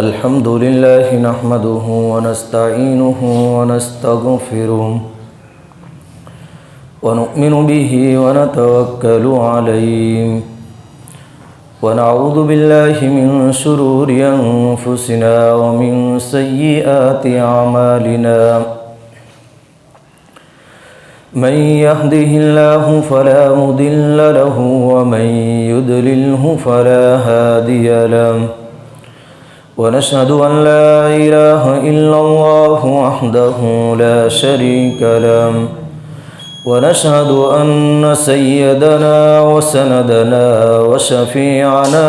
अल्हम्दुलिल्लाह नहमदुहु व नस्तईनुहु व नस्तगफिरुह व नु'मिनु बिही व नतवक्कलु अलैहि व नऊज़ु बिल्लाहि मिन शुरूरि अनफुसिना व मिन सय्यिआति अमालिना मन यहदिहिल्लाहु फला मुदिल्ल लहु व मन युद्लिल्हु फला हादिय लहु व नशहदु अन ला इलाहा इल्लल्लाहु वहदहु ला शरीक लहु व नशहदु अन्न सय्यदना व सनदना व शफीअना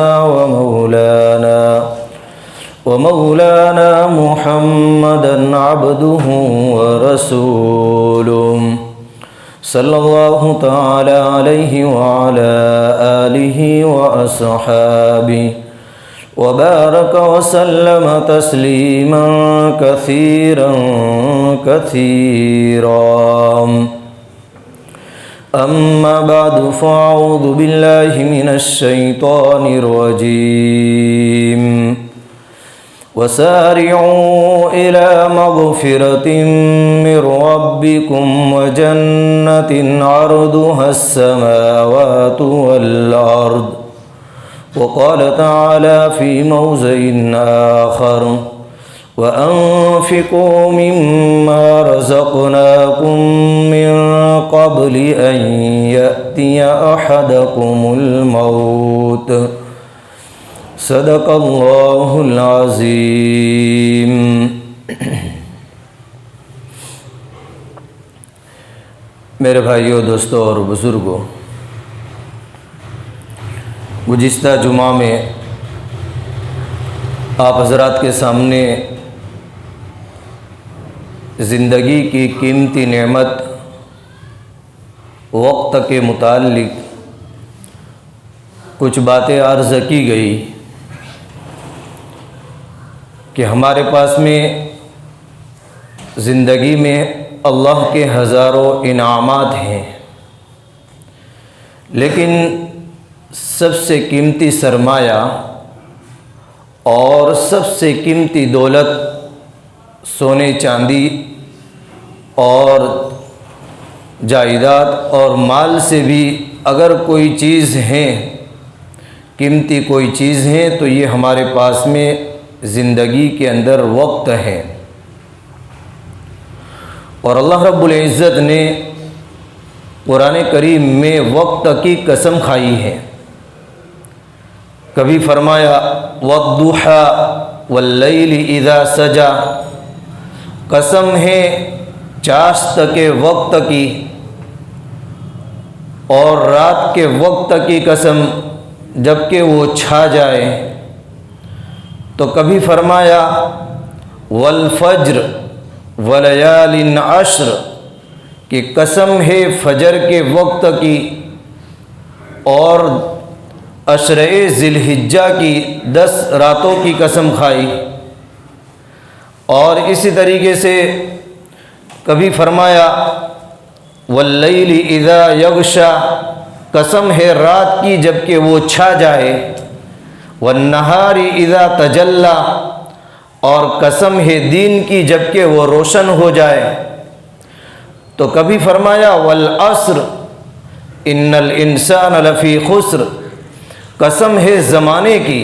व मौलाना मुहम्मदन अब्दुहु व रसूलुहु सल्लल्लाहु तआला अलैहि व अला आलिहि व अस्हाबिहि व बारक व सल्लम तस्लीमा कसीरन कसीरा। अम्मा बअदु फ़अऊज़ु बिल्लाहि मिनश शैतानिर रजीम। वसारिऊ इला मग़फ़िरतिन मिन रब्बिकुम व जन्नतिन अर्दुहस समावातु वल अर्द। व क़ाल तआला फ़ी मौज़िइन आख़र व अनफ़िक़ू मिम्मा रज़क़नाकुम मिन क़ब्लि अन यअतिय अहदकुमुल मौत। सदक़ल्लाहुल अज़ीम। मेरे भाइयों, दोस्तों और बुज़ुर्गों, गुज़िश्ता जुमा में आप हज़रात के सामने ज़िंदगी की कीमती नेमत वक्त के मुताल्लिक़ कुछ बातें अर्ज़ की गई कि हमारे पास में ज़िंदगी में अल्लाह के हज़ारों इनामात हैं, लेकिन सबसे कीमती सरमाया और सबसे कीमती दौलत सोने चांदी और जायदाद और माल से भी अगर कोई चीज़ है, कीमती कोई चीज़ है, तो ये हमारे पास में ज़िंदगी के अंदर वक्त है। और अल्लाह रब्बुल इज़्ज़त ने कुरान करीम में वक्त की कसम खाई है। कभी फरमाया वद्दुहा वल्लैलि इज़ा सजा, कसम है चाश्त के वक्त की और रात के वक्त की कसम जबकि वो छा जाए। तो कभी फरमाया वल फज्र वलयालिन अश्र, कि कसम है फजर के वक्त की और अशरे ज़िलहिज्जा की 10 रातों की कसम खाई। और इसी तरीके से कभी फरमाया वल्लैलि इज़ा यग़शा, कसम है रात की जबकि वो छा जाए। वन्नहारी इज़ा तजल्ला, और कसम है दिन की जबकि वो रोशन हो जाए। तो कभी फरमाया वल अस्र इन्नल इंसान लफ़ी खुस्र, कसम है ज़माने की।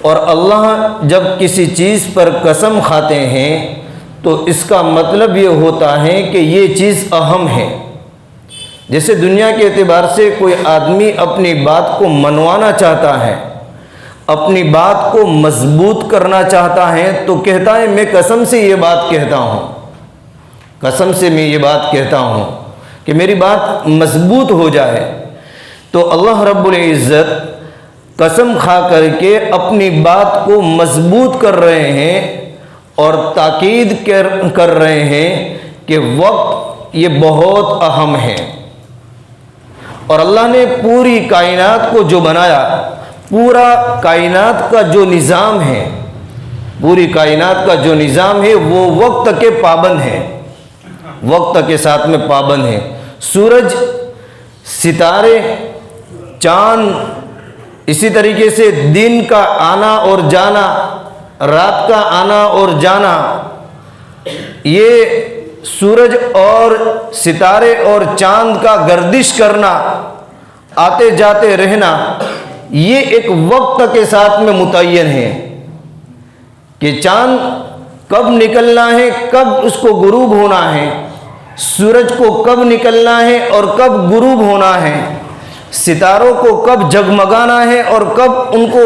और अल्लाह जब किसी चीज़ पर कसम खाते हैं तो इसका मतलब ये होता है कि ये चीज़ अहम है। जैसे दुनिया के एतबार से कोई आदमी अपनी बात को मनवाना चाहता है, अपनी बात को मजबूत करना चाहता है, तो कहता है मैं कसम से ये बात कहता हूँ, कसम से मैं ये बात कहता हूँ कि मेरी बात मजबूत हो जाए। तो अल्लाह रब्बुल इज़्ज़त कसम खा करके अपनी बात को मजबूत कर रहे हैं और ताकीद कर रहे हैं कि वक्त ये बहुत अहम है। और अल्लाह ने पूरी कायनात को जो बनाया, पूरा कायनात का जो निज़ाम है, पूरी कायनात का जो निज़ाम है वो वक्त के पाबंद है, वक्त के साथ में पाबंद है। सूरज, सितारे, चाँद, इसी तरीके से दिन का आना और जाना, रात का आना और जाना, ये सूरज और सितारे और चांद का गर्दिश करना, आते जाते रहना, ये एक वक्त के साथ में मुतय्यन है कि चांद कब निकलना है, कब उसको गुरूब होना है, सूरज को कब निकलना है और कब गुरूब होना है, सितारों को कब जगमगाना है और कब उनको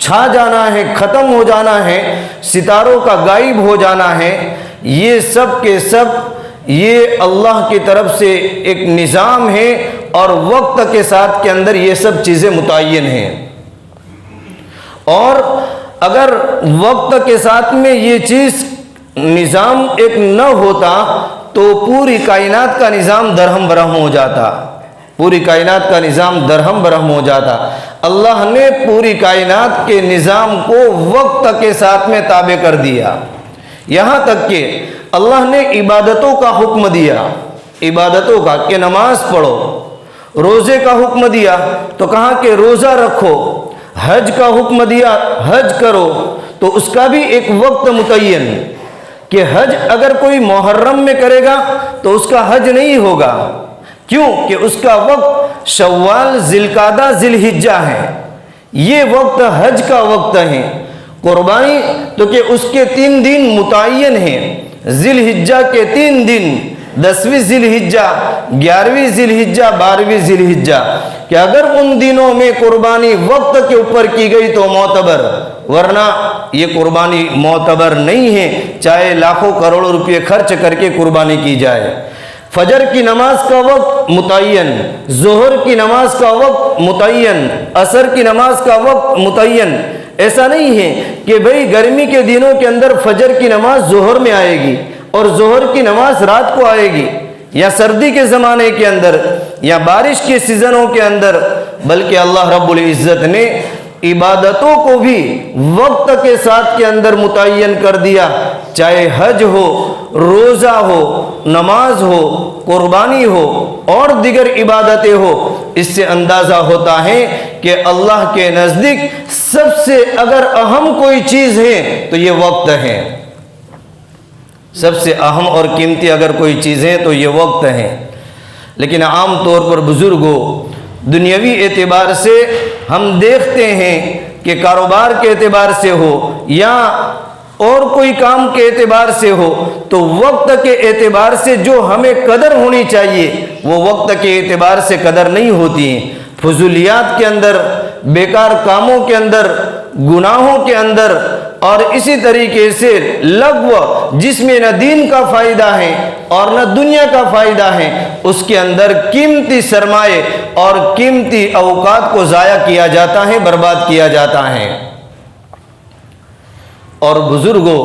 छा जाना है, ख़त्म हो जाना है, सितारों का गायब हो जाना है। ये सब के सब ये अल्लाह की तरफ से एक निज़ाम है और वक्त के साथ के अंदर ये सब चीज़ें मुतय्यन हैं। और अगर वक्त के साथ में ये चीज़ निज़ाम एक न होता तो पूरी कायनात का निज़ाम दरहम बरहम हो जाता, पूरी कायनात का निज़ाम दरहम बरहम हो जाता। अल्लाह ने पूरी कायनात के निज़ाम को वक्त के साथ में ताबे कर दिया। यहाँ तक कि अल्लाह ने इबादतों का हुक्म दिया, इबादतों का, कि नमाज पढ़ो, रोज़े का हुक्म दिया तो कहा कि रोज़ा रखो, हज का हुक्म दिया, हज करो, तो उसका भी एक वक्त मुतय्यन कि हज अगर कोई मुहर्रम में करेगा तो उसका हज नहीं होगा। क्यों? कि उसका वक्त शव्वाल, जिलकादा, जिलहिज्जा है, ये वक्त हज का वक्त है। कुर्बानी तो कि उसके 3 दिन मुतय्यन हैं, जिलहिज्जा के 3 दिन, 10वीं जिलहिज्जा, 11वीं जिलहिज्जा, 12वीं जिलहिज्जा, कि अगर उन दिनों में कुर्बानी वक्त के ऊपर की गई तो मोतबर, वरना ये कुर्बानी मोतबर नहीं है, चाहे लाखों करोड़ों रुपये खर्च करके कुर्बानी की जाए। फजर की नमाज का वक्त मुतय्यन, जोहर की नमाज का वक्त मुतय्यन, असर की नमाज का वक्त मुतय्यन। ऐसा नहीं है कि भाई गर्मी के दिनों के अंदर फजर की नमाज जोहर में आएगी और जोहर की नमाज रात को आएगी, या सर्दी के ज़माने के अंदर या बारिश के सीज़नों के अंदर, बल्कि अल्लाह रब्बुल इज़्ज़त ने इबादतों को भी वक्त के साथ के अंदर मुतय्यन कर दिया। चाहे हज हो, रोज़ा हो, नमाज हो, कुर्बानी हो और दिगर इबादतें हो, इससे अंदाज़ा होता है कि अल्लाह के नज़दीक सबसे अगर अहम कोई चीज़ है तो ये वक्त है। सबसे अहम और कीमती अगर कोई चीज़ है तो ये वक्त है। लेकिन आम तौर पर बुज़ुर्गों, दुनियावी एतबार से हम देखते हैं कि कारोबार के एतबार से हो या और कोई काम के एतबार से हो, तो वक्त के एतबार से जो हमें कदर होनी चाहिए वो वक्त के एतबार से कदर नहीं होती है। फजूलियात के अंदर, बेकार कामों के अंदर, गुनाहों के अंदर और इसी तरीके से लग़्व, जिसमें न दीन का फ़ायदा है और न दुनिया का फ़ायदा है, उसके अंदर कीमती सरमाए और कीमती औकात को ज़ाया किया जाता है, बर्बाद किया जाता है। और बुज़ुर्गों,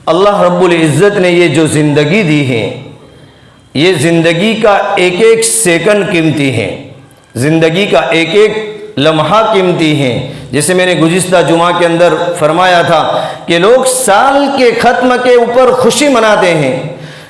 अल्लाह रब्बुल इज़्ज़त ने ये जो ज़िंदगी दी है, ये ज़िंदगी का एक एक सेकंड कीमती है, ज़िंदगी का एक एक लम्हा कीमती है। जैसे मैंने गुज़िश्ता जुमा के अंदर फरमाया था कि लोग साल के ख़त्म के ऊपर खुशी मनाते हैं।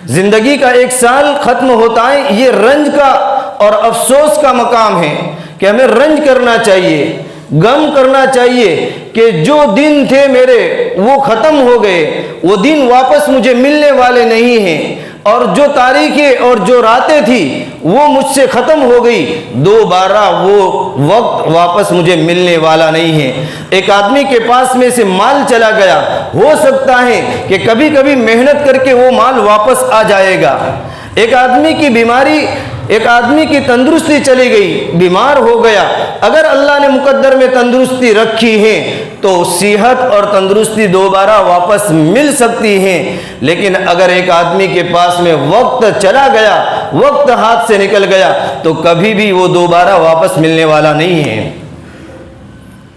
ज़िंदगी का एक साल ख़त्म होता है, ये रंज का और अफसोस का मकाम है कि हमें रंज करना चाहिए, गम करना चाहिए कि जो दिन थे मेरे वो ख़त्म हो गए, वो दिन वापस मुझे मिलने वाले नहीं हैं, और जो तारीखें और जो रातें थी वो मुझसे ख़त्म हो गई, दोबारा वो वक्त वापस मुझे मिलने वाला नहीं है। एक आदमी के पास में से माल चला गया, हो सकता है कि कभी कभी मेहनत करके वो माल वापस आ जाएगा। एक आदमी की बीमारी, एक आदमी की तंदुरुस्ती चली गई, बीमार हो गया, अगर अल्लाह ने मुकद्दर में तंदुरुस्ती रखी है तो सेहत और तंदुरुस्ती दोबारा वापस मिल सकती है। लेकिन अगर एक आदमी के पास में वक्त चला गया, वक्त हाथ से निकल गया, तो कभी भी वो दोबारा वापस मिलने वाला नहीं है,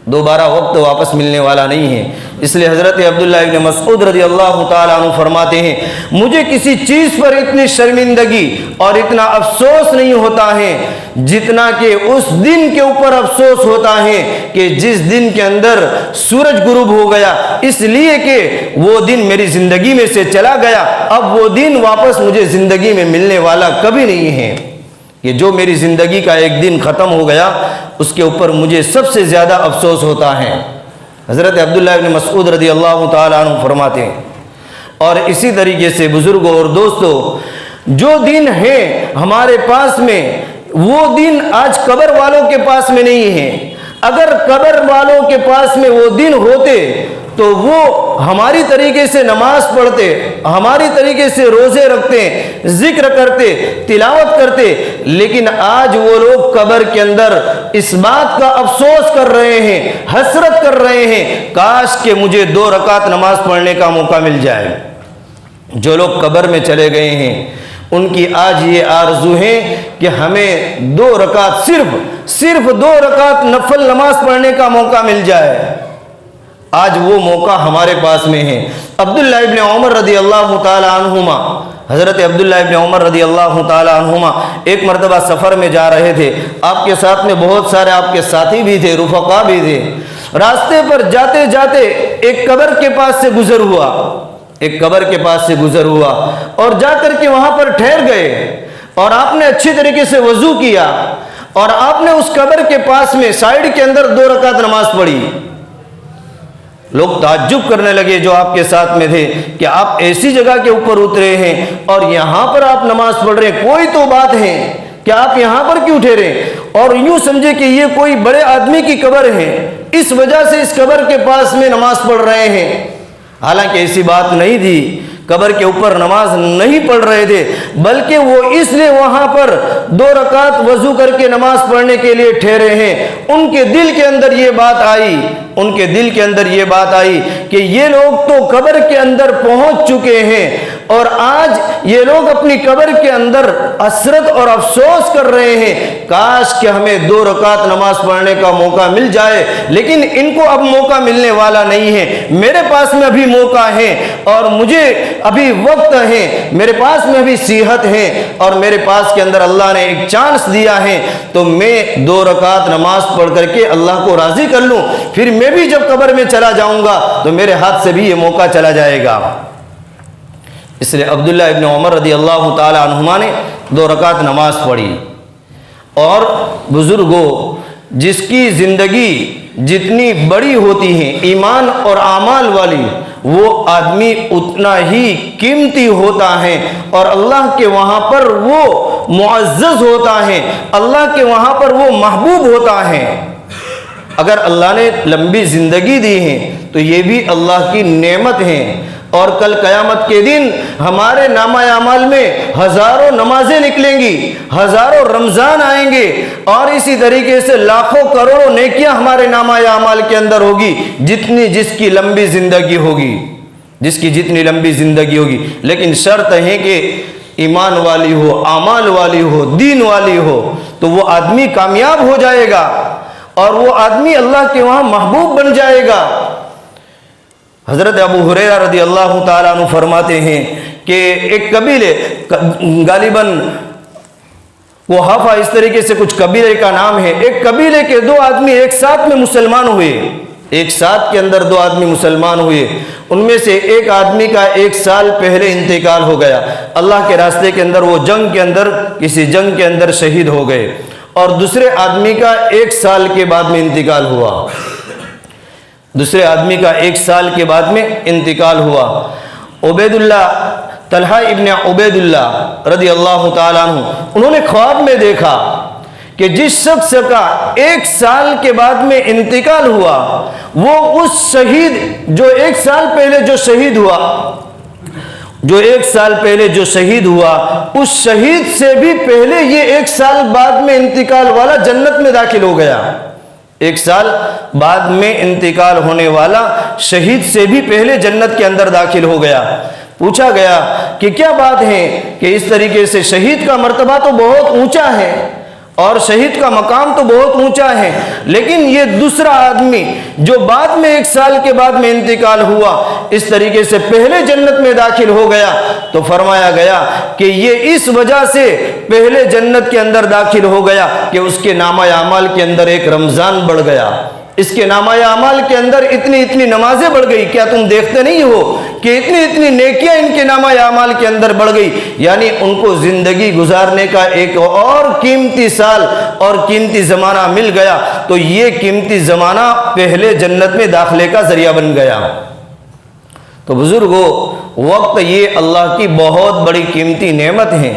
दोबारा वक्त वापस मिलने वाला नहीं है। इसलिए हज़रत अब्दुल्लाह इब्न मसऊद रज़ियल्लाहु ताला अन्हु फरमाते हैं, मुझे किसी चीज़ पर इतनी शर्मिंदगी और इतना अफसोस नहीं होता है जितना कि उस दिन के ऊपर अफसोस होता है कि जिस दिन के अंदर सूरज गुरूब हो गया, इसलिए कि वो दिन मेरी ज़िंदगी में से चला गया, अब वो दिन वापस मुझे ज़िंदगी में मिलने वाला कभी नहीं है। कि जो मेरी ज़िंदगी का एक दिन ख़त्म हो गया उसके ऊपर मुझे सबसे ज़्यादा अफसोस होता है। हज़रत अब्दुल्लाह इब्न मसऊद रज़ी अल्लाह तआला अन्हु फरमाते हैं। और इसी तरीके से बुज़ुर्गों और दोस्तों, जो दिन है हमारे पास में, वो दिन आज कब्र वालों के पास में नहीं है। अगर कब्र वालों के पास में वो दिन होते तो वो हमारी तरीके से नमाज पढ़ते, हमारी तरीके से रोज़े रखते, जिक्र करते, तिलावत करते, लेकिन आज वो लोग कब्र के अंदर इस बात का अफसोस कर रहे हैं, हसरत कर रहे हैं, काश के मुझे 2 रकात नमाज पढ़ने का मौका मिल जाए। जो लोग कब्र में चले गए हैं उनकी आज ये आरजू है कि हमें 2 रकात, सिर्फ 2 रकात नफल नमाज पढ़ने का मौका मिल जाए। आज वो मौका हमारे पास में है। अब्दुल्लाह इब्न उमर रज़ी अल्लाह तआला अन्हुमा, हज़रत अब्दुल्लाह इब्न उमर रज़ी अल्लाह तआला अन्हुमा एक मरतबा सफ़र में जा रहे थे। आपके साथ में बहुत सारे आपके साथी भी थे, रुफ़क़ा भी थे। रास्ते पर जाते जाते एक कब्र के पास से गुजर हुआ, एक कब्र के पास से गुजर हुआ और जाकर के वहाँ पर ठहर गए और आपने अच्छी तरीके से वज़ू किया और आपने उस कब्र के पास में साइड के अंदर 2 रकात नमाज पढ़ी। लोग ताज्जुब करने लगे जो आपके साथ में थे कि आप ऐसी जगह के ऊपर उतरे हैं और यहाँ पर आप नमाज पढ़ रहे हैं, कोई तो बात है कि आप यहाँ पर क्यों ठहरे? और यूं समझे कि ये कोई बड़े आदमी की कब्र है, इस वजह से इस कब्र के पास में नमाज पढ़ रहे हैं। हालांकि ऐसी बात नहीं थी, कब्र के ऊपर नमाज नहीं पढ़ रहे थे, बल्कि वो इसलिए वहां पर 2 रकात वजू करके नमाज पढ़ने के लिए ठहरे हैं। उनके दिल के अंदर ये बात आई, उनके दिल के अंदर ये बात आई कि ये लोग तो कब्र के अंदर पहुंच चुके हैं और आज ये लोग अपनी कब्र के अंदर हसरत और अफसोस कर रहे हैं, काश कि हमें 2 रकात नमाज पढ़ने का मौका मिल जाए। लेकिन इनको अब मौका मिलने वाला नहीं है। मेरे पास में अभी मौका है और मुझे अभी वक्त है, मेरे पास में अभी सेहत है और मेरे पास के अंदर अल्लाह ने एक चांस दिया है, तो मैं 2 रकात नमाज पढ़ करके अल्लाह को राजी कर लूं। फिर मैं भी जब कब्र में चला जाऊंगा तो मेरे हाथ से भी ये मौका चला जाएगा। इसलिए अब्दुल्लाह इब्न उमर रज़ी अल्लाह तआला अन्हुमा ने 2 रकात नमाज पढ़ी। और बुजुर्गों, जिसकी ज़िंदगी जितनी बड़ी होती है ईमान और आमाल वाली, वो आदमी उतना ही कीमती होता है और अल्लाह के वहाँ पर वो मुअज़्ज़ज़ होता है, अल्लाह के वहाँ पर वो महबूब होता है। अगर अल्लाह ने लंबी ज़िंदगी दी है तो ये भी अल्लाह की नेमत है। और कल क़यामत के दिन हमारे नामा अमाल में हज़ारों नमाजें निकलेंगी, हज़ारों रमज़ान आएंगे और इसी तरीके से लाखों करोड़ों नेकियां हमारे नामा अमाल के अंदर होगी, जितनी जिसकी लंबी ज़िंदगी होगी, जिसकी जितनी लंबी ज़िंदगी होगी। लेकिन शर्त है कि ईमान वाली हो, आमाल वाली हो, दीन वाली हो, तो वो आदमी कामयाब हो जाएगा और वो आदमी अल्लाह के वहाँ महबूब बन जाएगा। हज़रत अबू हुरैरा रज़ी अल्लाह तआला अन्हु फरमाते हैं कि एक कबीले, गालिबन कुहाफा इस तरीके से कुछ कबीले का नाम है, एक कबीले के 2 आदमी एक साथ में मुसलमान हुए, एक साथ के अंदर 2 आदमी मुसलमान हुए। उनमें से एक आदमी का 1 साल पहले इंतकाल हो गया, अल्लाह के रास्ते के अंदर वो जंग के अंदर, किसी जंग के अंदर शहीद हो गए। और दूसरे आदमी का 1 साल के बाद में इंतकाल हुआ, दूसरे आदमी का 1 साल के बाद में इंतकाल हुआ। उबैदुल्लाह, तलहा इब्न उबैदुल्लाह रज़ी अल्लाह तआला अन्हु, उन्होंने ख्वाब में देखा कि जिस शख्स का 1 साल के बाद में इंतकाल हुआ, वो उस शहीद जो 1 साल पहले जो शहीद हुआ, जो 1 साल पहले जो शहीद हुआ, उस शहीद से भी पहले ये 1 साल बाद में इंतकाल वाला जन्नत में दाखिल हो गया। 1 साल बाद में इंतकाल होने वाला शहीद से भी पहले जन्नत के अंदर दाखिल हो गया। पूछा गया कि क्या बात है कि इस तरीके से शहीद का मर्तबा तो बहुत ऊंचा है और शहीद का मकाम तो बहुत ऊंचा है, लेकिन ये दूसरा आदमी जो बाद में 1 साल के बाद में इंतकाल हुआ, इस तरीके से पहले जन्नत में दाखिल हो गया। तो फरमाया गया कि ये इस वजह से पहले जन्नत के अंदर दाखिल हो गया कि उसके नामा अमाल के अंदर एक रमज़ान बढ़ गया, इसके नामा अमाल के अंदर इतनी नमाजें बढ़ गई। क्या तुम देखते नहीं हो कि इतनी इतनी नेकियां इनके नामा आमाल के अंदर बढ़ गई, यानी उनको जिंदगी गुजारने का एक और कीमती साल और कीमती ज़माना मिल गया, तो ये कीमती ज़माना पहले जन्नत में दाखिले का ज़रिया बन गया। तो बुजुर्गो, वक्त ये अल्लाह की बहुत बड़ी कीमती नेमत है,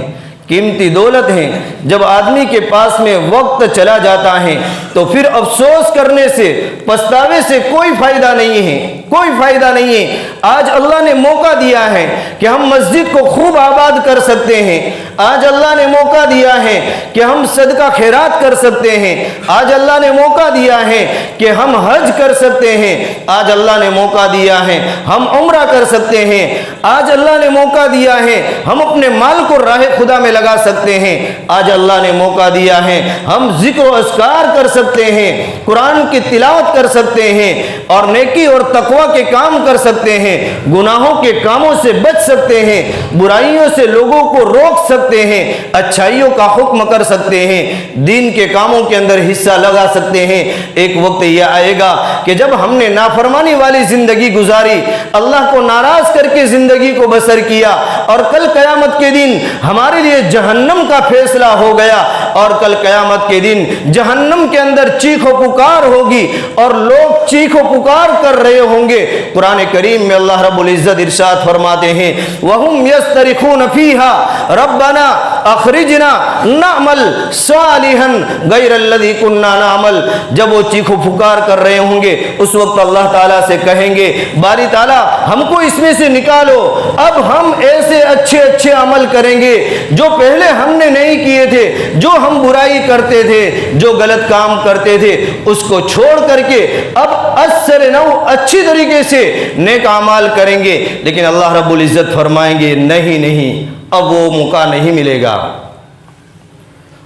कीमती दौलत है। जब आदमी के पास में वक्त चला जाता है तो फिर अफसोस करने से, पछतावे से कोई फायदा नहीं है, कोई फायदा नहीं है। आज अल्लाह ने मौका दिया है कि हम मस्जिद को खूब आबाद कर सकते हैं, आज अल्लाह ने मौका दिया है कि हम सदका खैरात कर सकते हैं, आज अल्लाह ने मौका दिया है कि हम हज कर सकते हैं, आज अल्लाह ने मौका दिया है हम उम्रा कर सकते हैं, आज अल्लाह ने मौका दिया है हम अपने माल को राह खुदा में लगा सकते हैं, आज अल्लाह ने मौका दिया है हम जिक्र अस्कार कर सकते हैं, कुरान की तिलावत कर सकते हैं और नेकी और तकवा के काम कर सकते हैं, गुनाहों के कामों से बच सकते हैं, बुराइयों से लोगों को रोक सकते हैं, अच्छाइयों का हुक्म कर सकते हैं, दीन के कामों के अंदर हिस्सा लगा सकते हैं। एक वक्त यह आएगा कि जब हमने नाफरमानी वाली जिंदगी गुजारी, अल्लाह को नाराज करके जिंदगी को बसर किया और कल कयामत के दिन हमारे लिए जहन्नम का फैसला हो गया और कल कयामत के दिन जहन्नम के अंदर चीखो पुकार होगी और लोग चीखो पुकार कर रहे होंगे। कुरान करीम में अल्लाह रब्बुल इज्जत इरशाद फरमाते हैं, वहुम यस्तरिखून फीहा रब्बना अखरिजना नअमल सालिहन गैरल्लज़ी कुन्ना नअमल। जब वो चीखो पुकार कर रहे होंगे उस वक्त अल्लाह ताला से कहेंगे, बारी ताला हमको इसमें से निकालो, अब हम ऐसे अच्छे अच्छे अमल करेंगे जो पहले हमने नहीं किए थे, जो हम बुराई करते थे, जो गलत काम करते थे, उसको छोड़ करके अब अस्सर नौ अच्छी तरीके से नेक अमाल करेंगे। लेकिन अल्लाह रब्बुल इज्जत फरमाएंगे, नहीं नहीं, अब वो मौका नहीं मिलेगा।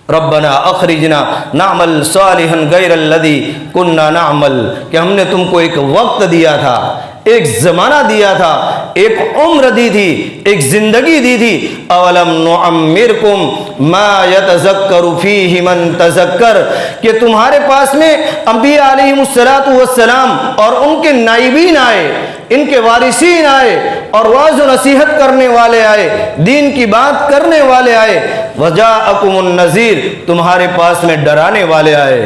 रब्बना अखरिजना नामल सालिहन गैरल्लज़ी कुन्ना नामल, कि हमने तुमको एक वक्त दिया था, एक ज़माना दिया था, एक उम्र दी थी, एक ज़िंदगी दी थी। अवलम नुअम्मिरकुम मा यतज़क्करु फीहि मन तज़क्कर, कि तुम्हारे पास में अंबिया अलैहिमुस्सलातु वस्सलाम और उनके नाइबीन आए, इनके वारिसीन आए और वाज़ नसीहत करने वाले आए, दीन की बात करने वाले आए। वजाअकुमुन नज़ीर, तुम्हारे पास में डराने वाले आए,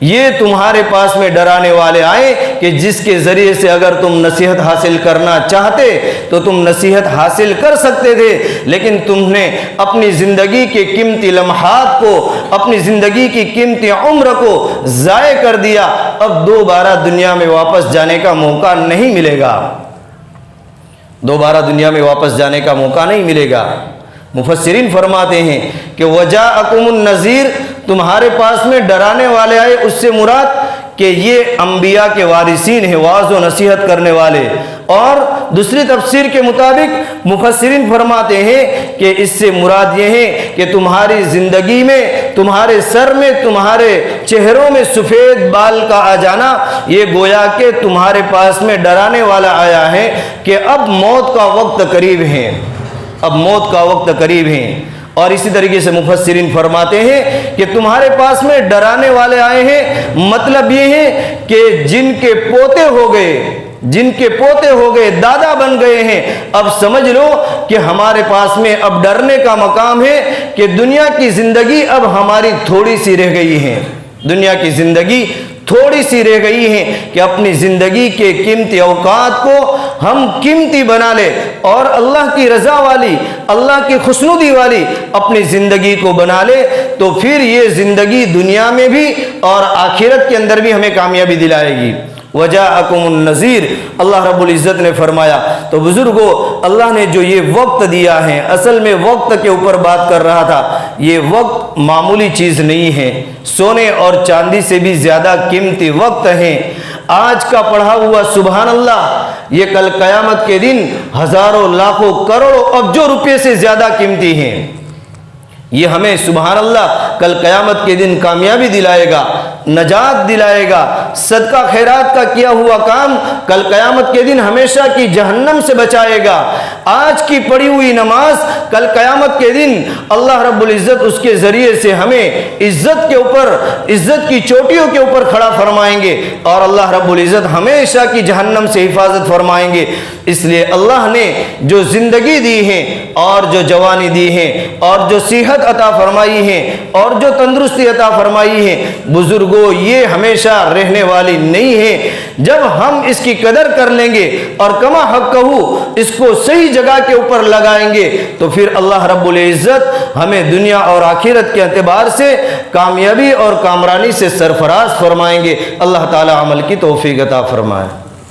ये तुम्हारे पास में डराने वाले आए कि जिसके ज़रिए से अगर तुम नसीहत हासिल करना चाहते तो तुम नसीहत हासिल कर सकते थे, लेकिन तुमने अपनी ज़िंदगी के कीमती लम्हात को, अपनी ज़िंदगी की कीमती उम्र को ज़ाय कर दिया। अब दोबारा दुनिया में वापस जाने का मौका नहीं मिलेगा, दोबारा दुनिया में वापस जाने का मौका नहीं मिलेगा। मुफस्सिरीन फरमाते हैं कि वजाअकुमुन नज़ीर, तुम्हारे पास में डराने वाले आए, उससे मुराद कि ये अंबिया के वारिसीन हैं, वाज़ व नसीहत करने वाले। और दूसरी तफसीर के मुताबिक मुफस्सिरीन फरमाते हैं कि इससे मुराद ये है कि तुम्हारी ज़िंदगी में, तुम्हारे सर में, तुम्हारे चेहरों में सफ़ेद बाल का आ जाना, ये गोया कि तुम्हारे पास में डराने वाला आया है कि अब मौत का वक्त करीब है, अब मौत का वक्त करीब है। और इसी तरीके से मुफस्सिरीन फरमाते हैं कि तुम्हारे पास में डराने वाले आए हैं, मतलब ये है कि जिनके पोते हो गए, जिनके पोते हो गए, दादा बन गए हैं, अब समझ लो कि हमारे पास में अब डरने का मकाम है कि दुनिया की जिंदगी अब हमारी थोड़ी सी रह गई है, दुनिया की जिंदगी थोड़ी सी रह गई है कि अपनी ज़िंदगी के कीमती औकात को हम कीमती बना ले और अल्लाह की रज़ा वाली, अल्लाह की खुशनुदी वाली अपनी ज़िंदगी को बना ले, तो फिर ये ज़िंदगी दुनिया में भी और आखिरत के अंदर भी हमें कामयाबी दिलाएगी। वजाअकुमुन नज़ीर, अल्लाह रब्बुल इज़्ज़त ने फरमाया। तो बुज़ुर्गों, अल्लाह ने जो ये वक्त दिया है, असल में वक्त के ऊपर बात कर रहा था, ये वक्त मामूली चीज़ नहीं है, सोने और चांदी से भी ज़्यादा कीमती वक्त है। आज का पढ़ा हुआ सुबहान अल्लाह, ये कल क़यामत के दिन हज़ारों, लाखों, करोड़ों, अरबों रुपये से ज़्यादा कीमती हैं। ये हमें सुबहान अल्लाह कल क़यामत के दिन कामयाबी दिलाएगा, नजात दिलाएगा। सदका खैरात का किया हुआ काम कल क़यामत के दिन हमेशा की जहन्नम से बचाएगा। आज की पढ़ी हुई नमाज कल क़यामत के दिन अल्लाह रब्बुल इज़्ज़त उसके ज़रिए से हमें इज़्ज़त के ऊपर, इज़्ज़त की चोटियों के ऊपर खड़ा फरमाएंगे और अल्लाह रब्बुल इज़्ज़त हमेशा की जहन्नम से हिफाजत फरमाएंगे। इसलिए अल्लाह ने जो ज़िंदगी दी है और जो जवानी दी है और जो सेहत अता फरमाई है और जो तंदुरुस्ती अता फरमाई है, बुजुर्गों ये हमेशा रहने वाली नहीं है। जब हम इसकी कदर कर लेंगे और कमा हक कहूँ इसको सही जगह के ऊपर लगाएंगे तो फिर अल्लाह रब्बुल इज़्ज़त हमें दुनिया और आखिरत के एतबार से कामयाबी और कामरानी से सरफराज फरमाएंगे। अल्लाह ताला अमल की तौफीक अता फरमाए।